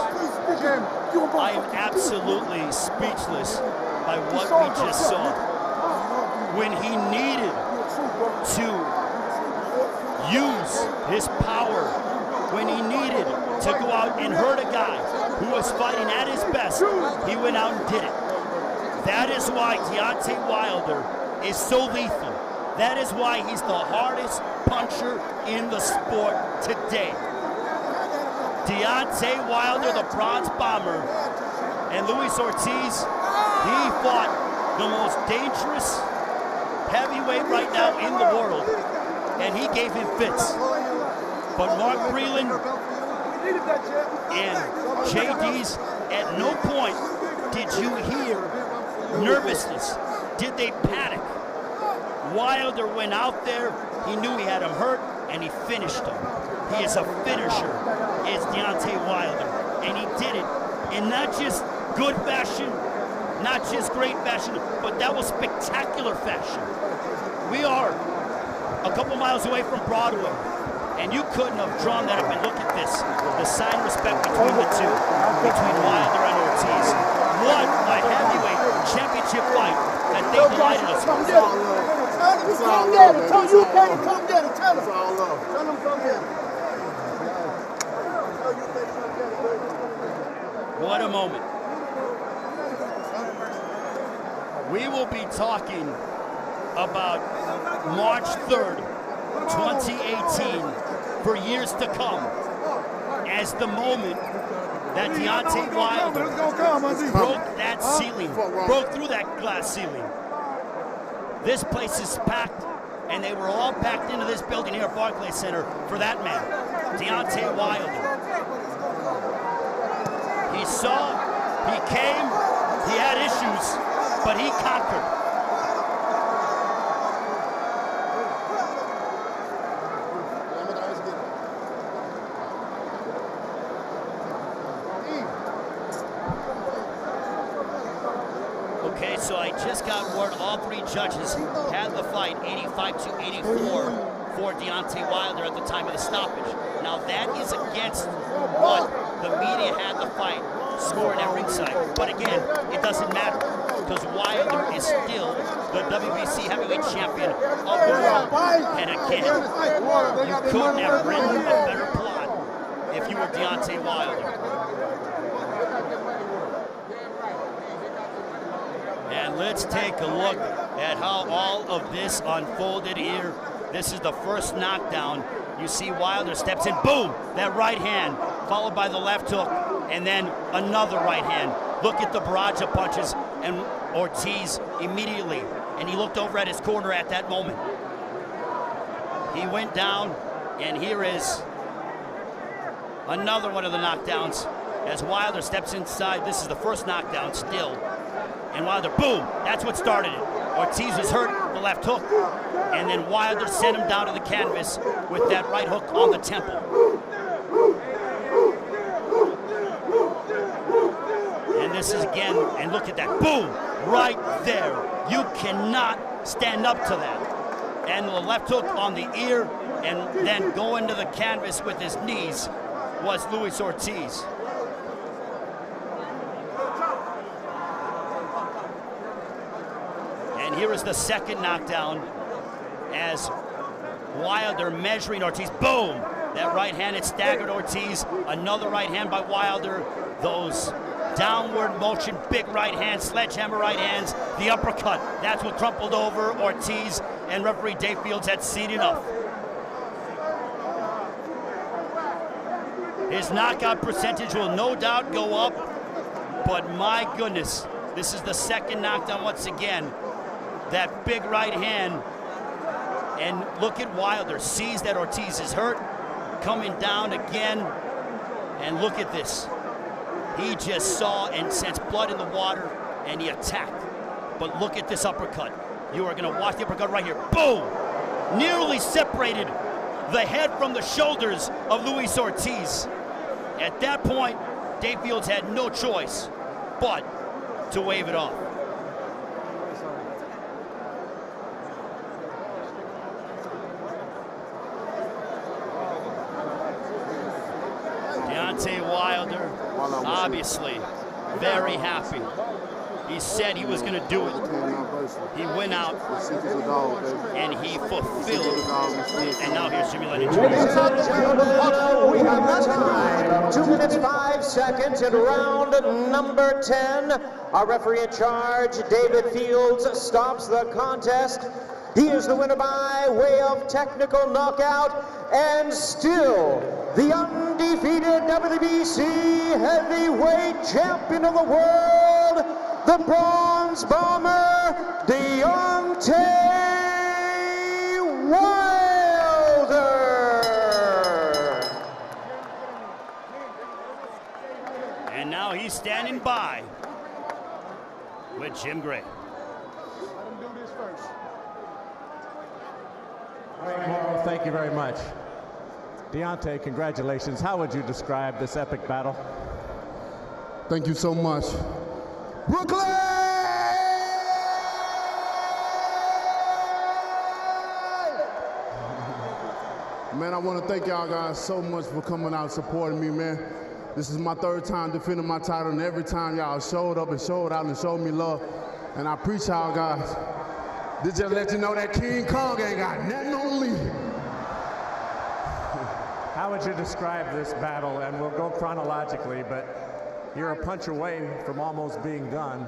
I am absolutely speechless by what we just saw. When he needed to use his power, when he needed to go out and hurt a guy who was fighting at his best, he went out and did it. That is why Deontay Wilder is so lethal. That is why he's the hardest puncher in the sport today. Deontay Wilder, the bronze bomber, and Luis Ortiz, he fought the most dangerous heavyweight right now in the world, and he gave him fits. But Mark Breland and JD's, at no point did you hear nervousness. Did they panic? Wilder went out there, he knew he had him hurt, and he finished him. He is a finisher, is Deontay Wilder. And he did it in not just good fashion, not just great fashion, but that was spectacular fashion. We are a couple miles away from Broadway, and you couldn't have drawn that up. And look at this, the sign of respect between the two, between Wilder and Ortiz. What a heavyweight championship fight that they delighted us with. It's all love, man. Tell you can't come get it. Tell him. It's all love. Tell him come get it. What a moment. We will be talking about March 3rd, 2018 for years to come as the moment that Deontay Wilder broke that ceiling, broke through that glass ceiling. This place is packed, and they were all packed into this building here at Barclays Center for that man, Deontay Wilder. He saw, he came, he had issues, but he conquered. Okay, so I just got word all three judges had the fight 85-84 for Deontay Wilder at the time of the stoppage. Now that is against what the media had the fight scoring at ringside. But again, it doesn't matter because Wilder is still the WBC heavyweight champion of the world. And again, you couldn't have written a better plot if you were Deontay Wilder. And let's take a look at how all of this unfolded here. This is the first knockdown. You see Wilder steps in, boom, that right hand, followed by the left hook, and then another right hand. Look at the barrage of punches, and Ortiz immediately, and he looked over at his corner at that moment. He went down, and here is another one of the knockdowns as Wilder steps inside. This is the first knockdown still. And Wilder, boom, that's what started it. Ortiz was hurt, the left hook, and then Wilder sent him down to the canvas with that right hook on the temple. And this is again, and look at that, boom, right there. You cannot stand up to that. And the left hook on the ear, and then go into the canvas with his knees was Luis Ortiz. And here is the second knockdown as Wilder measuring Ortiz. Boom! That right hand, it staggered Ortiz. Another right hand by Wilder. Those downward motion, big right hands, sledgehammer right hands. The uppercut, that's what crumpled over Ortiz, and referee Dave Fields had seen enough. His knockout percentage will no doubt go up, but my goodness, this is the second knockdown once again. That big right hand, and look at Wilder, sees that Ortiz is hurt, coming down again, and look at this. He just saw and sensed blood in the water, and he attacked. But look at this uppercut. You are gonna watch the uppercut right here. Boom! Nearly separated the head from the shoulders of Luis Ortiz. At that point, Dave Fields had no choice but to wave it off. Deontay Wilder, obviously, very happy. He said he was going to do it. He went out and he fulfilled. And now here's Jimmy Lennon. Ladies and gentlemen, we have the time. 2 minutes, 5 seconds in round number 10. Our referee in charge, David Fields, stops the contest. He is the winner by way of technical knockout, and still the undefeated WBC heavyweight champion of the world, the Bronze Bomber, Deontay Wilder. And now he's standing by with Jim Gray. Let him do this first. Well, thank you very much. Deontay, congratulations. How would you describe this epic battle? Thank you so much. Brooklyn! Man, I want to thank y'all guys so much for coming out and supporting me, man. This is my third time defending my title, and every time y'all showed up and showed out and showed me love, and I appreciate y'all guys. This just let you know that King Kong ain't got nothing on me. How would you describe this battle? And we'll go chronologically, but you're a punch away from almost being done,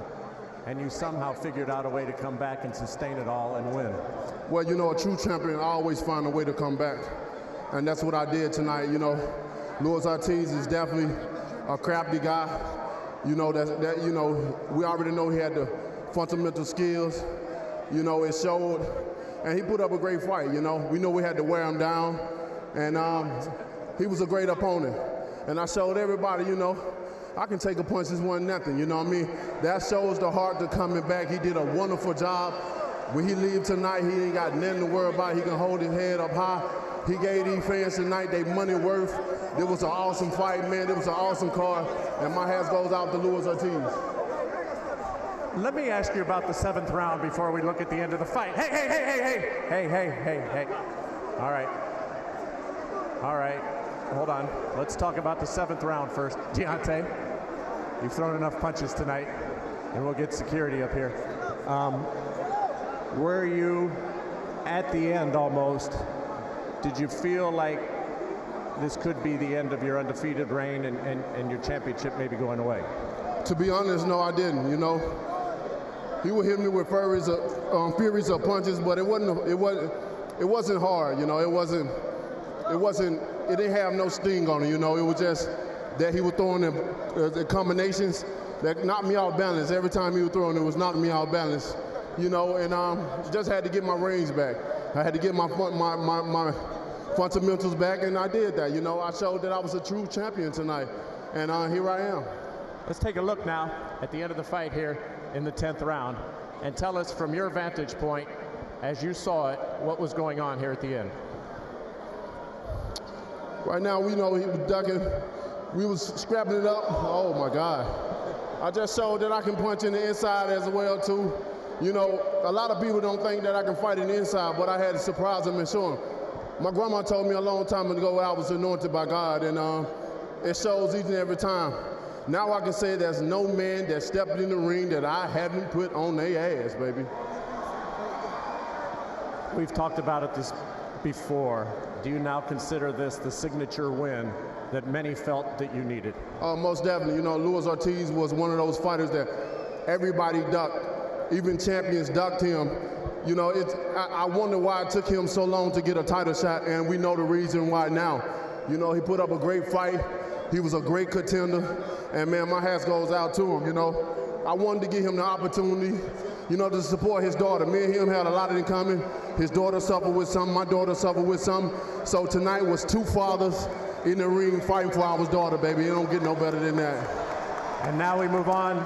and you somehow figured out a way to come back and sustain it all and win. Well, you know, a true champion always find a way to come back, and that's what I did tonight. You know, Luis Ortiz is definitely a crafty guy. You know, you know, we already know he had the fundamental skills. You know, it showed, and he put up a great fight. You know, we know we had to wear him down, and he was a great opponent. And I showed everybody, you know, I can take a punch, this wasn't nothing, you know what I mean? That shows the heart to coming back. He did a wonderful job. When he leaves tonight, he ain't got nothing to worry about. He can hold his head up high. He gave these fans tonight their money worth. It was an awesome fight, man. It was an awesome card, and my hat goes out to Luis Ortiz. Let me ask you about the 7th round before we look at the end of the fight. Hey. All right. Hold on. Let's talk about the 7th round first. Deontay, you've thrown enough punches tonight, and we'll get security up here. Were you at the end almost? Did you feel like this could be the end of your undefeated reign and your championship maybe going away? To be honest, no, I didn't, you know. He would hit me with furies of punches, but it wasn't hard, you know. It didn't have no sting on it, you know. It was just that he was throwing the combinations that knocked me off balance. Every time he was throwing, it was knocking me off balance, you know. And just had to get my range back. I had to get my fundamentals back, and I did that, you know. I showed that I was a true champion tonight, and here I am. Let's take a look now at the end of the fight here in the 10th round, and tell us from your vantage point, as you saw it, what was going on here at the end. Right now, we know he was ducking. We was scrapping it up. Oh my God. I just showed that I can punch in the inside as well too. You know, a lot of people don't think that I can fight in the inside, but I had to surprise them and show them. My grandma told me a long time ago I was anointed by God, and it shows each and every time. Now I can say there's no man that stepped in the ring that I haven't put on their ass, baby. We've talked about it this before. Do you now consider this the signature win that many felt that you needed? Most definitely. You know, Luis Ortiz was one of those fighters that everybody ducked. Even champions ducked him. You know, I wonder why it took him so long to get a title shot, and we know the reason why now. You know, he put up a great fight. He was a great contender, and man, my hat goes out to him, you know. I wanted to give him the opportunity, you know, to support his daughter. Me and him had a lot in common. His daughter suffered with something, my daughter suffered with something. So tonight was two fathers in the ring fighting for our daughter, baby. It don't get no better than that. And now we move on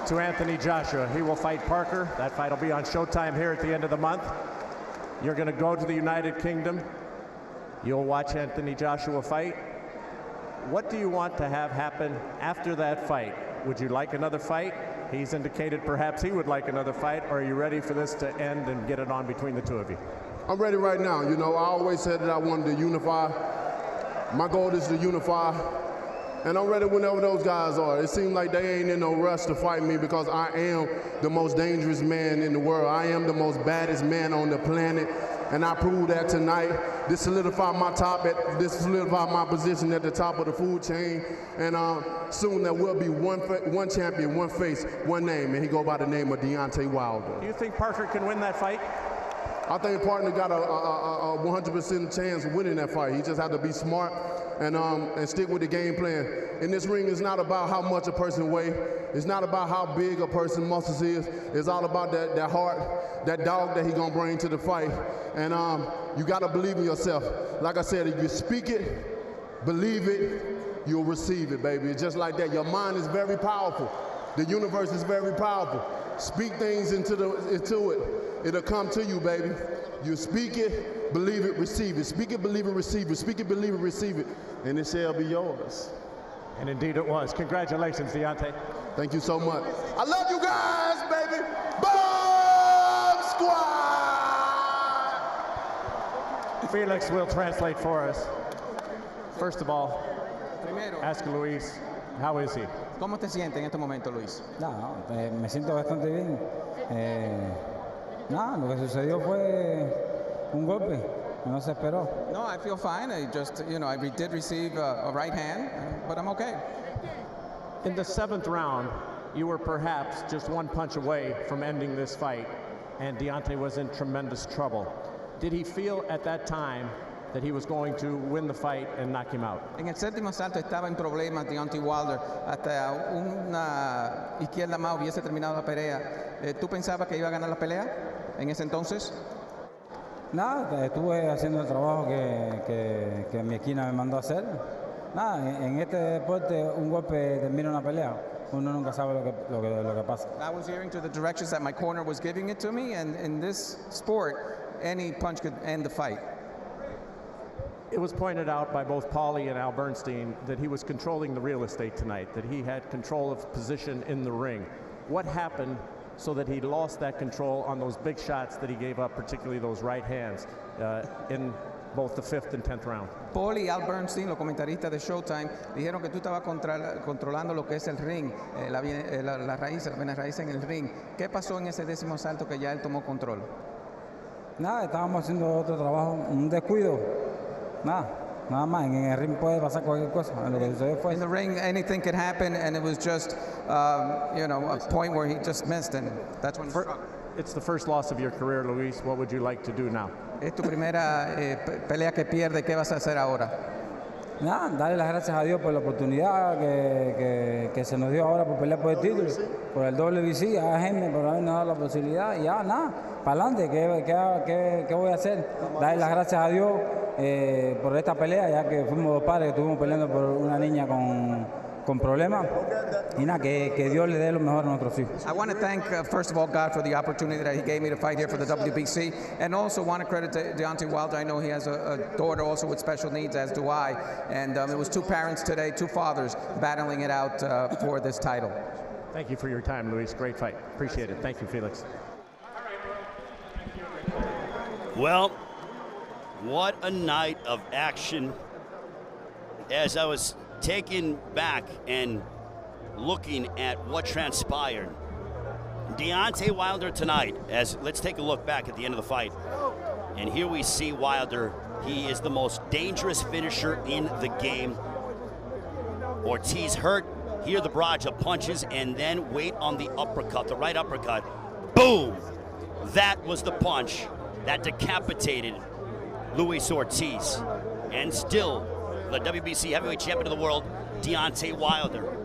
to Anthony Joshua. He will fight Parker. That fight will be on Showtime here at the end of the month. You're going to go to the United Kingdom. You'll watch Anthony Joshua fight. What do you want to have happen after that fight? Would you like another fight? He's indicated perhaps he would like another fight. Or are you ready for this to end and get it on between the two of you? I'm ready right now. You know, I always said that I wanted to unify. My goal is to unify. And I'm ready whenever those guys are. It seems like they ain't in no rush to fight me because I am the most dangerous man in the world. I am the most baddest man on the planet. And I proved that tonight. This solidified my position at the top of the food chain. And soon there will be one champion, one face, one name, and he go by the name of Deontay Wilder. Do you think Parker can win that fight? I think partner got a 100% chance of winning that fight. He just had to be smart and stick with the game plan. In this ring, it's not about how much a person weighs. It's not about how big a person's muscles is. It's all about that heart, that dog that he gonna bring to the fight. And you gotta believe in yourself. Like I said, if you speak it, believe it, you'll receive it, baby. It's just like that. Your mind is very powerful. The universe is very powerful. Speak things into it. It'll come to you, baby. You speak it, believe it, receive it. Speak it, believe it, receive it. Speak it, believe it, receive it. And it shall be yours. And indeed it was. Congratulations, Deontay. Thank you so much. I love you guys, baby. Bomb Squad! Felix will translate for us. First of all, ask Luis, how is he? ¿Cómo te sientes en este momento, Luis? No, me siento bastante bien. Nada, lo que sucedió fue un golpe, no se esperó. No, I feel fine. I just, you know, I did receive a right hand, but I'm okay. In the 7th round, you were perhaps just one punch away from ending this fight, and Deontay was in tremendous trouble. Did he feel at that time that he was going to win the fight and knock him out? En el 7º asalto estaba en problemas Deontay Wilder. Hasta una izquierda más hubiese terminado la pelea. ¿Tú pensabas que iba a ganar la pelea en ese entonces? Nada, estuve haciendo el trabajo que mi esquina me mandó a hacer. Nada, en este deporte un golpe termina una pelea. Uno nunca sabe lo que pasa. I was hearing to the directions that my corner was giving it to me, and in this sport, any punch could end the fight. It was pointed out by both Paulie and Al Bernstein that he was controlling the real estate tonight, that he had control of position in the ring. What happened so that he lost that control on those big shots that he gave up, particularly those right hands, in both the 5th and 10th round? Paulie y Al Bernstein, los comentaristas de Showtime, dijeron que tú estabas controlando lo que es el ring, las venas raíces en el ring. ¿Qué pasó en ese 10º asalto que ya él tomó control? Nada, estábamos haciendo otro trabajo, un descuido. Nada más. En el ring puede pasar cualquier cosa. Lo que sucedió fue. In the ring, anything could happen, and it was just, you know, a point where he just missed, and that's when he struck. It's the first loss of your career, Luis. What would you like to do now? Es tu primera pelea que pierde. ¿Qué vas a hacer ahora? Nada, darle las gracias a Dios por la oportunidad que se nos dio ahora por pelear por el título, por el WBC, a gente por habernos dado la posibilidad. Y ya, nada, para adelante. ¿Qué voy a hacer? Darle las gracias a Dios por esta pelea, ya que fuimos dos padres que estuvimos peleando por una niña con problemas. Y nada, que Dios le dé lo mejor a nuestros hijos. I want to thank, first of all, God for the opportunity that he gave me to fight here for the WBC, and also want to credit to Deontay Wilder. I know he has a daughter also with special needs, as do I, and it was two parents today, two fathers, battling it out for this title. Thank you for your time, Luis. Great fight. Appreciate it. Thank you, Felix. Well, what a night of action. As I was taken back and looking at what transpired, Deontay Wilder tonight, let's take a look back at the end of the fight. And here we see Wilder. He is the most dangerous finisher in the game. Ortiz hurt. Here the barrage of punches, and then wait on the uppercut, the right uppercut. Boom! That was the punch that decapitated Luis Ortiz. And still, the WBC heavyweight champion of the world Deontay Wilder.